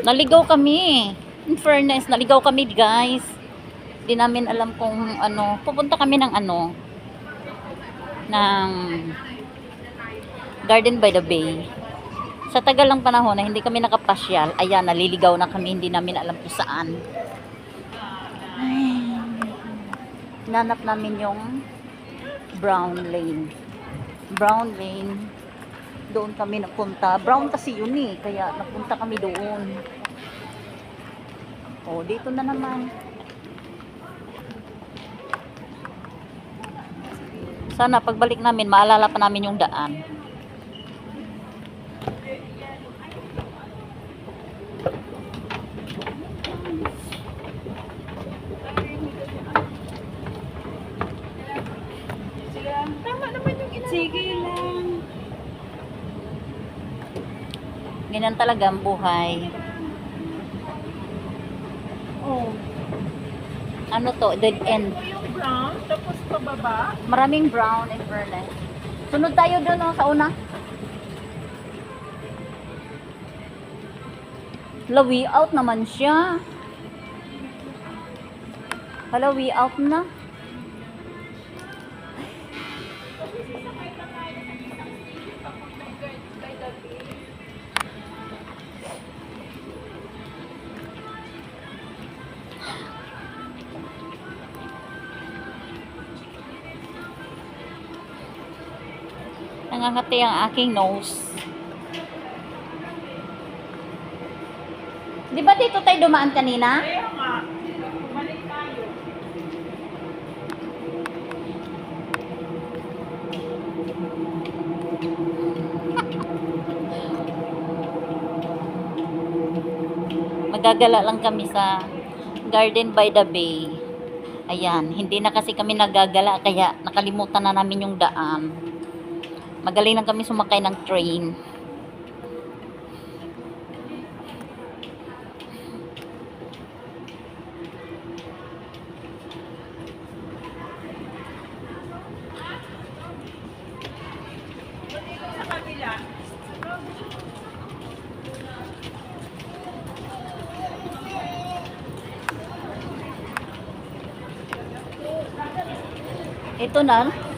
Naligaw kami. In fairness, naligaw kami, guys. Hindi namin alam kung ano. Pupunta kami ng ano, ng Garden by the Bay. Sa tagal ng panahon na hindi kami nakapasyal, ayan, naliligaw na kami, hindi namin alam kung saan. Ay, hinanap namin yung Brown Lane. Brown Lane. Doon kami napunta. Brown kasi yun eh, kaya napunta kami doon. Oh, dito na naman. Sana pagbalik namin, maalala pa namin yung daan. Tama naman yung ina. Sige lang. Ganyan talaga ang buhay. Oh. Ano to? Dead end. Ito yung brown, tapos pababa. Maraming brown in fairness. Sunod tayo doon no, sa una. Lawi out naman siya. Lawi out na. Nangangati ang aking nose. Di ba dito tayo dumaan kanina? Kaya nga. Bumalik tayo. Magagala lang kami sa Garden by the Bay. Ayan, hindi na kasi kami nagagala kaya nakalimutan na namin yung daan. Magaling lang kami sumakay ng train. Sa kabila. Ito na.